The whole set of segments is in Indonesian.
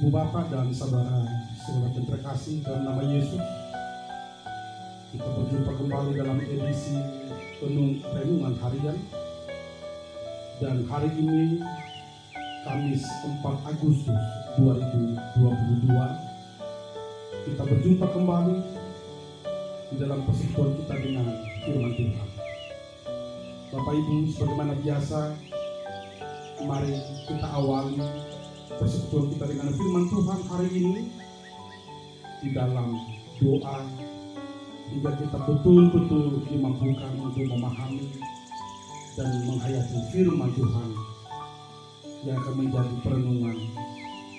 Ibu Bapak dan saudara yang terkasih dalam nama Yesus, kita berjumpa kembali dalam edisi renungan harian. Dan hari ini Kamis 4 Agustus 2022, kita berjumpa kembali di dalam persekutuan kita dengan firman Tuhan. Bapak Ibu, sebagaimana biasa, mari kita awali persekutuan kita dengan firman Tuhan hari ini di dalam doa, hingga kita betul-betul dimampukan untuk memahami dan menghayati firman Tuhan yang akan menjadi perenungan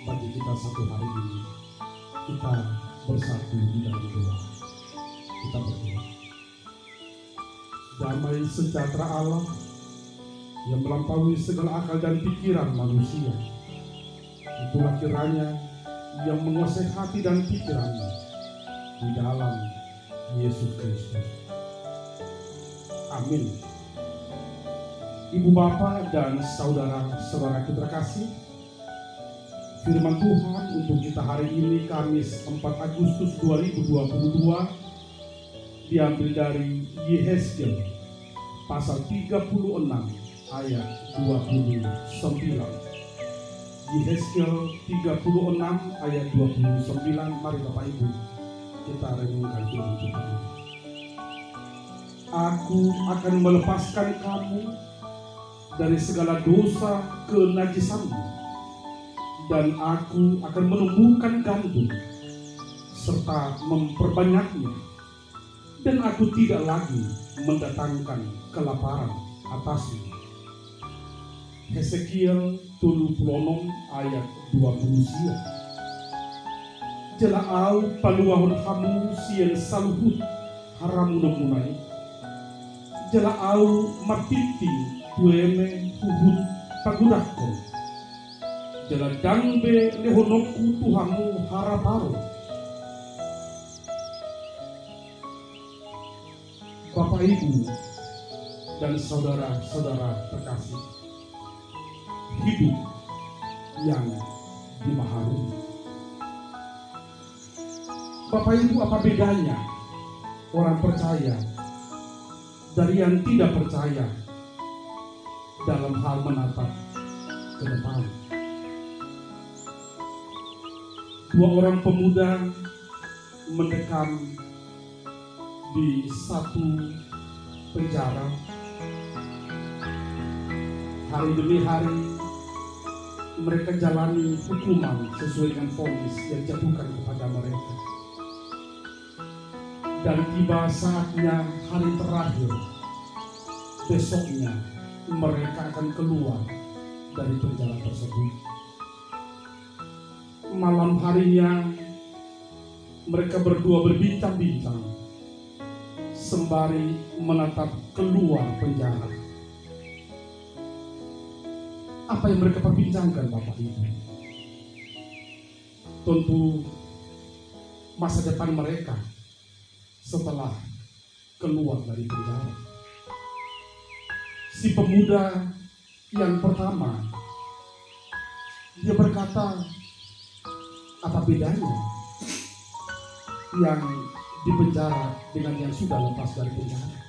bagi kita satu hari ini. Kita bersatu di dalam doa. Kita berdoa. Damai sejahtera Allah yang melampaui segala akal dan pikiran manusia, itulah kiranya yang menguasai hati dan pikirannya di dalam Yesus Kristus. Amin. Ibu Bapak dan saudara-saudaraku terkasih, firman Tuhan untuk kita hari ini Kamis 4 Agustus 2022 diambil dari Yehezkiel pasal 36 ayat 29. Yehezkiel 36 ayat 29. Mari Bapak Ibu kita renungkan firman Tuhan. Aku akan melepaskan kamu dari segala dosa kenajisanmu, dan aku akan menumbuhkan gandum serta memperbanyaknya, dan aku tidak lagi mendatangkan kelaparan atasmu. Hesekiel 36 ayat 20. Jela au paluahun hamu sien saluhut haram munai. Jela au matiti tueme huhut pagudakon. Jela dangbe lehonoku tuhamu haraparo. Bapak Ibu dan saudara-saudara terkasih, hidup yang dimaharui. Bapak Ibu, apa bedanya orang percaya dari yang tidak percaya dalam hal menatap ke depan? Dua orang pemuda mendekam di satu penjara. Hari demi hari mereka jalani hukuman sesuai dengan vonis yang dijatuhkan kepada mereka. Dan tiba saatnya hari terakhir, besoknya mereka akan keluar dari penjara tersebut. Malam harinya mereka berdua berbincang-bincang sembari menatap keluar penjara. Apa yang mereka perbincangkan, Bapak Ibu? Tentu masa depan mereka setelah keluar dari penjara. Si pemuda yang pertama, dia berkata, apa bedanya yang di penjara dengan yang sudah lepas dari penjara?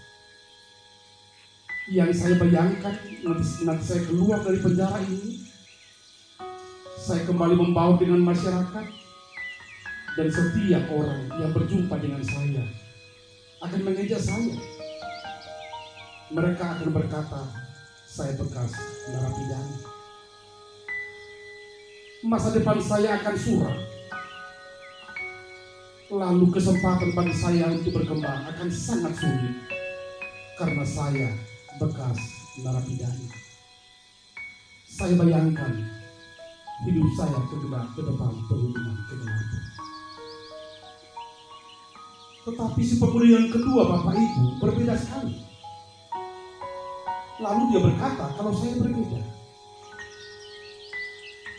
Yang saya bayangkan nanti saya keluar dari penjara ini, saya kembali membaur dengan masyarakat, dan setiap orang yang berjumpa dengan saya akan mengejek saya. Mereka akan berkata, saya bekas narapidana. Masa depan saya akan suram. Lalu kesempatan bagi saya untuk berkembang akan sangat sulit, karena saya bekas narapidana. Saya bayangkan hidup saya ke depan penuh dengan kegelapan. Tetapi si pemuda yang kedua, Bapak Ibu, berbeda sekali. Lalu dia berkata, kalau saya berbeda,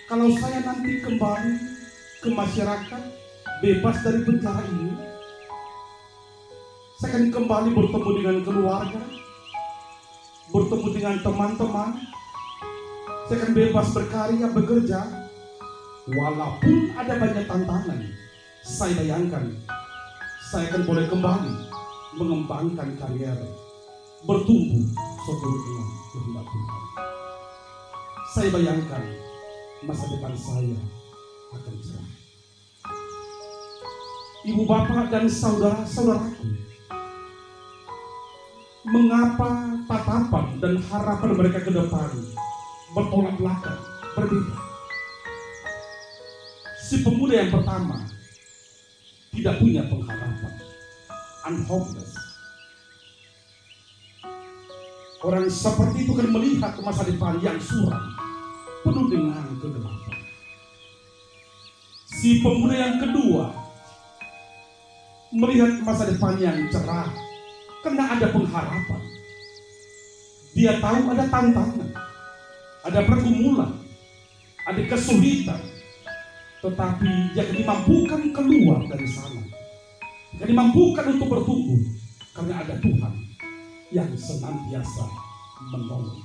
kalau saya nanti kembali ke masyarakat, bebas dari penjara ini, saya akan kembali bertemu dengan keluarga, bertemu dengan teman-teman, saya akan bebas berkarya, bekerja, walaupun ada banyak tantangan, saya bayangkan saya akan boleh kembali mengembangkan karier, bertumbuh seturut dengan kehendak Tuhan. Saya bayangkan masa depan saya akan cerah. Ibu bapak dan saudara-saudaraku, mengapa tatapan dan harapan mereka ke depan bertolak belakang, berbeda? Si pemuda yang pertama tidak punya pengharapan, unhopeless. Orang seperti itu kan melihat masa depan yang suram, penuh dengan kegelapan. Si pemuda yang kedua melihat masa depan yang cerah, karena ada pengharapan. Dia tahu ada tantangan, ada pergumulan, ada kesulitan, tetapi dia dimampukan keluar dari sana, dia dimampukan untuk bertumbuh karena ada Tuhan yang senantiasa menolong.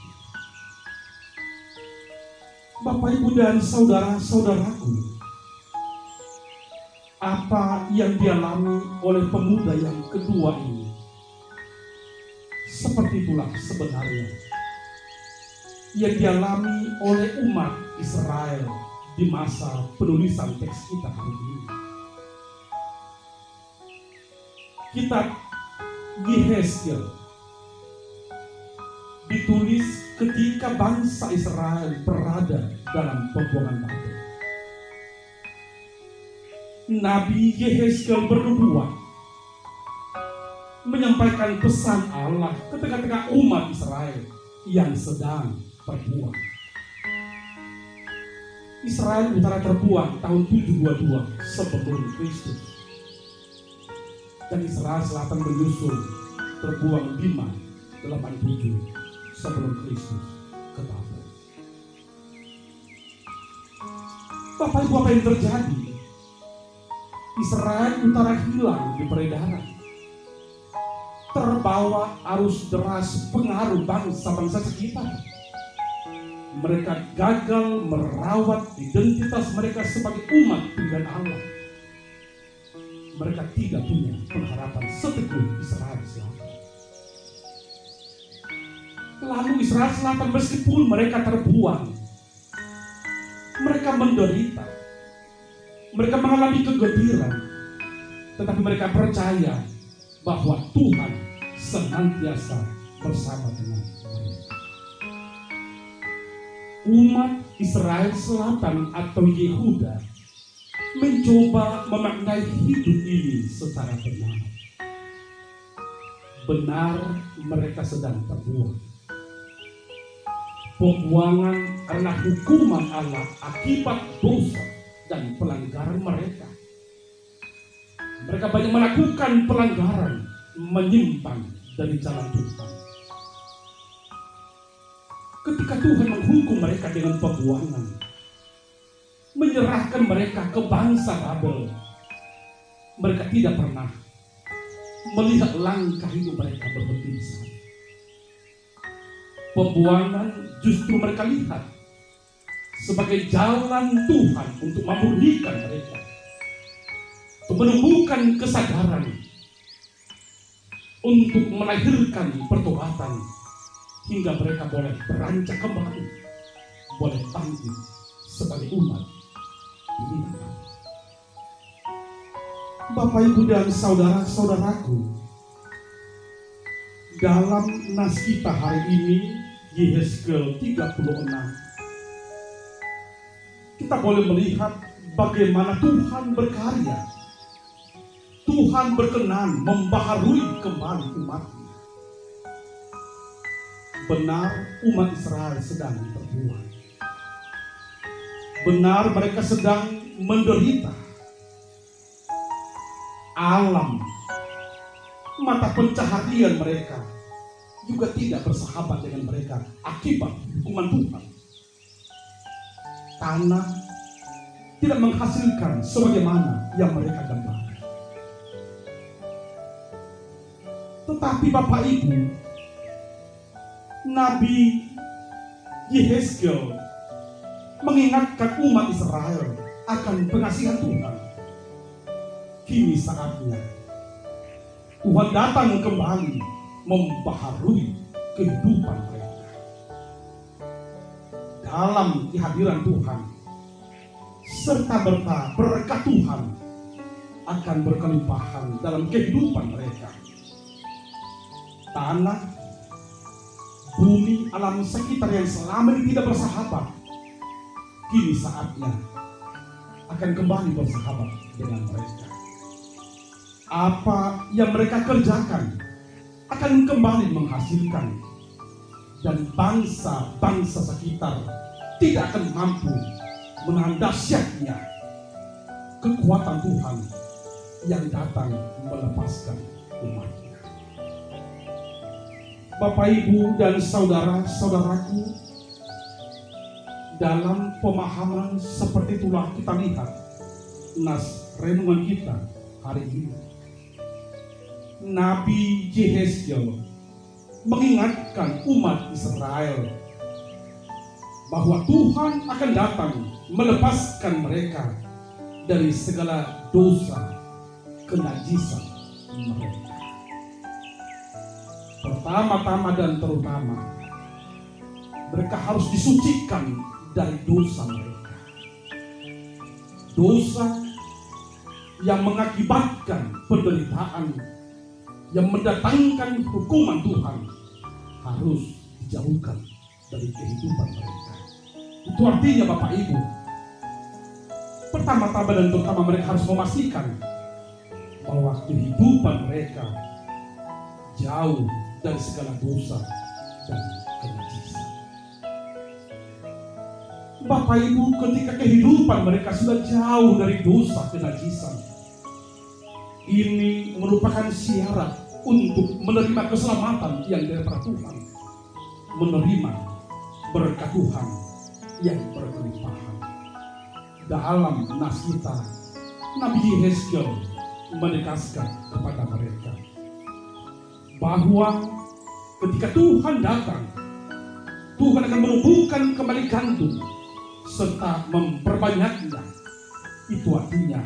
Bapak, Ibu, dan saudara-saudaraku, apa yang dialami oleh pemuda yang kedua ini, seperti itulah sebenarnya yang dialami oleh umat Israel di masa penulisan teks kita hari ini. Kitab Yehezkiel ditulis ketika bangsa Israel berada dalam pembuangan Babel. Nabi Yehezkiel bernubuat menyampaikan pesan Allah ke tengah-tengah umat Israel yang sedang terbuang. Israel utara terbuang tahun 722 sebelum Kristus, dan Israel selatan menyusul terbuang 587 sebelum Kristus ke Babel. Bapak Ibu, apa yang terjadi? Israel utara hilang di peredaran, terbawa arus deras pengaruh bangsa-bangsa sekitar. Mereka gagal merawat identitas mereka sebagai umat pilihan Allah. Mereka tidak punya pengharapan seteguh Israel Selatan. Lalu Israel Selatan, meskipun mereka terbuang, mereka menderita, mereka mengalami kegetiran, tetapi mereka percaya bahwa Tuhan senantiasa bersama dengan mereka. Umat Israel Selatan atau Yehuda mencoba memaknai hidup ini secara benar. Benar, mereka sedang terbuang. Pembuangan karena hukuman Allah akibat dosa dan pelanggaran mereka. Mereka banyak melakukan pelanggaran, menyimpang dari jalan Tuhan. Ketika Tuhan menghukum mereka dengan pembuangan, menyerahkan mereka ke bangsa Babel, mereka tidak pernah melihat langkah hidup mereka berhenti di sana. Pembuangan justru mereka lihat sebagai jalan Tuhan untuk memurnikan mereka, untuk menemukan kesadaran, untuk melahirkan pertobatan, hingga mereka boleh beranjak kembali, boleh bangkit sebagai umat pilihan Allah. Bapak, Ibu, dan saudara-saudaraku, dalam nas kita hari ini, Yehezkiel 36, kita boleh melihat bagaimana Tuhan berkarya. Tuhan berkenan membaharui kembali umatnya. Benar, umat Israel sedang terbuang. Benar, mereka sedang menderita. Alam, mata pencaharian mereka juga tidak bersahabat dengan mereka akibat hukuman Tuhan. Tanah tidak menghasilkan sebagaimana yang mereka dambakan. Tetapi Bapak Ibu, Nabi Yehezkiel mengingatkan umat Israel akan pengasihan Tuhan. Kini saatnya Tuhan datang kembali membaharui kehidupan mereka. Dalam kehadiran Tuhan, serta-merta berkat Tuhan akan berkelimpahan dalam kehidupan mereka. Tanah, bumi, alam sekitar yang selama ini tidak bersahabat, kini saatnya akan kembali bersahabat dengan mereka. Apa yang mereka kerjakan akan kembali menghasilkan, dan bangsa-bangsa sekitar tidak akan mampu menahan dahsyatnya kekuatan Tuhan yang datang melepaskan umatnya. Bapak, Ibu, dan saudara-saudaraku, dalam pemahaman seperti itulah kita lihat nas renungan kita hari ini. Nabi Yehezkiel mengingatkan umat Israel bahwa Tuhan akan datang melepaskan mereka dari segala dosa, kenajisan mereka. Pertama-tama dan terutama, mereka harus disucikan dari dosa mereka. Dosa yang mengakibatkan penderitaan, yang mendatangkan hukuman Tuhan, harus dijauhkan dari kehidupan mereka. Itu artinya Bapak Ibu, pertama-tama dan terutama mereka harus memastikan bahwa kehidupan mereka jauh dari segala dosa dan kenajisan. Bapak Ibu, ketika kehidupan mereka sudah jauh dari dosa kenajisan, ini merupakan syarat untuk menerima keselamatan yang daripada Tuhan, menerima berkat Tuhan yang berkelimpahan. Dalam nas kita, Nabi Yehezkiel menegaskan kepada mereka bahwa ketika Tuhan datang, Tuhan akan menumbuhkan kembali gandum serta memperbanyaknya. Itu artinya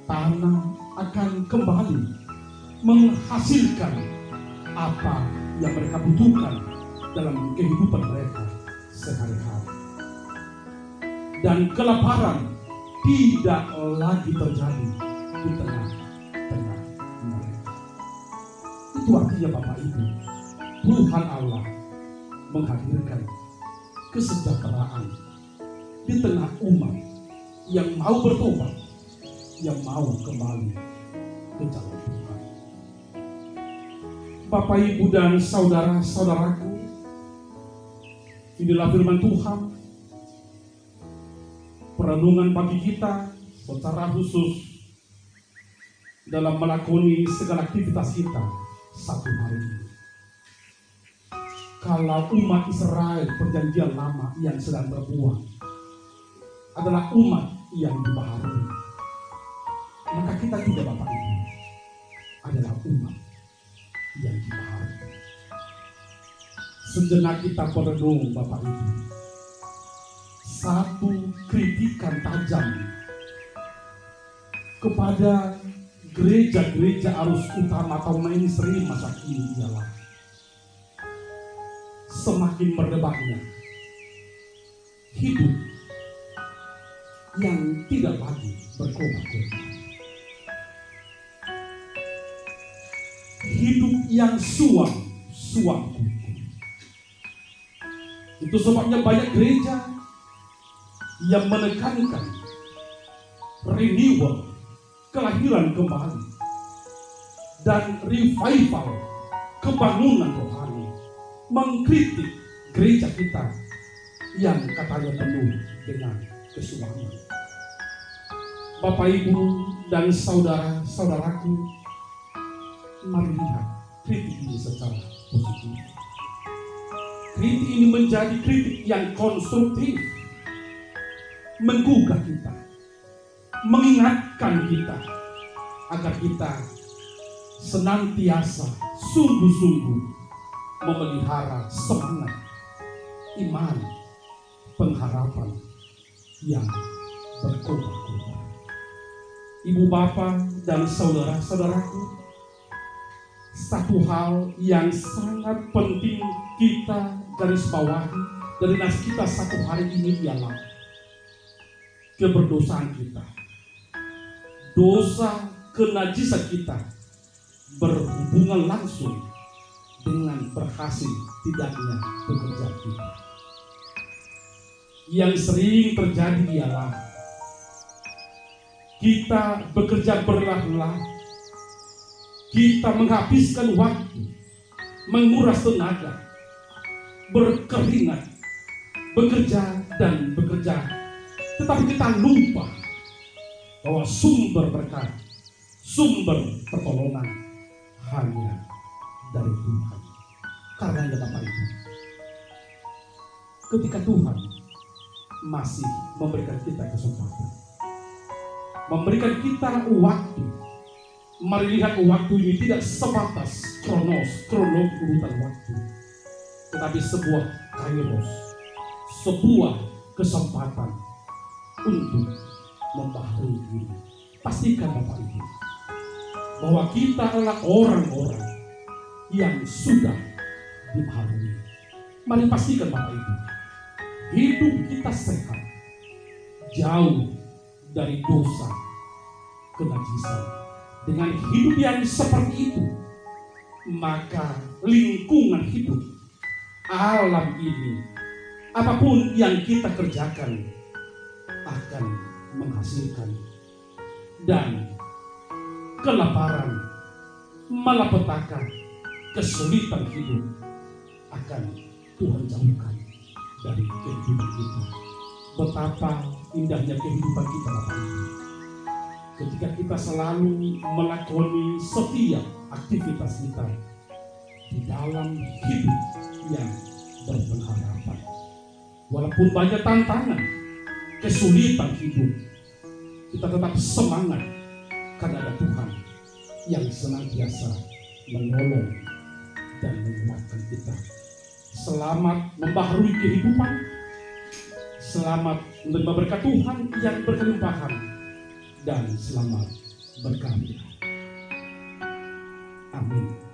tanah akan kembali menghasilkan apa yang mereka butuhkan dalam kehidupan mereka sehari-hari. Dan kelaparan tidak lagi terjadi di tengah-tengah mereka. Itu artinya Bapak Ibu, Tuhan Allah menghadirkan kesejahteraan di tengah umat yang mau bertobat, yang mau kembali ke jalan Tuhan. Bapak, Ibu, dan saudara-saudaraku, inilah firman Tuhan, perenungan bagi kita secara khusus dalam melakoni segala aktivitas kita satu hari ini. Kalau umat Israel perjanjian lama yang sedang berbuah adalah umat yang dibaharui, maka kita juga Bapak Ibu adalah umat yang dibaharui. Sejenak kita merenung Bapak Ibu, satu kritikan tajam kepada gereja-gereja arus utama atau mainstream masa kini ialah semakin merebaknya hidup yang tidak lagi berkorban, hidup yang suam kuku. Itu sebabnya banyak gereja yang menekankan renewal, kelahiran kembali, dan revival, kebangunan rohani, mengkritik gereja kita yang katanya penuh dengan kesuaman. Bapak, Ibu, dan saudara-saudaraku, mari lihat kritik ini secara positif. Kritik ini menjadi kritik yang konstruktif, menggugah kita, mengingatkan kita agar kita senantiasa sungguh-sungguh memelihara semangat iman, pengharapan yang berkobar-kobar. Ibu bapa dan saudara-saudaraku, satu hal yang sangat penting kita garis bawahi dari nas kita satu hari ini ialah keberdosaan kita. Dosa kenajisan kita berhubungan langsung dengan berhasil tidaknya bekerja kita. Yang sering terjadi ialah kita bekerja berlelah-lelah, kita menghabiskan waktu, menguras tenaga, berkeringat, bekerja dan bekerja, tetapi kita lupa bahwa sumber berkat, sumber pertolongan hanya dari Tuhan. Karena ya Bapak Ibu, ketika Tuhan masih memberikan kita kesempatan, memberikan kita waktu, mari lihat waktu ini tidak sebatas kronologi urutan waktu, tetapi sebuah kairos, sebuah kesempatan untuk membaharui diri. Pastikan Bapak Ibu bahwa kita adalah orang-orang yang sudah dibaharui. Mari pastikan Bapak Ibu, hidup kita sehat, jauh dari dosa, kenajisan. Dengan hidup yang seperti itu, maka lingkungan hidup, alam ini, apapun yang kita kerjakan akan menghasilkan, dan kelaparan, malapetaka, kesulitan hidup akan Tuhan jauhkan dari kehidupan kita. Betapa indahnya kehidupan kita Bapak Ibu, ketika kita selalu melakoni setiap aktivitas kita di dalam hidup yang berpengharapan. Walaupun banyak tantangan, kesulitan hidup, kita tetap semangat karena ada Tuhan yang senantiasa menolong dan menguatkan kita. Selamat membaharui kehidupan, selamat menerima berkat Tuhan yang berkelimpahan, dan selamat berkarya. Amin.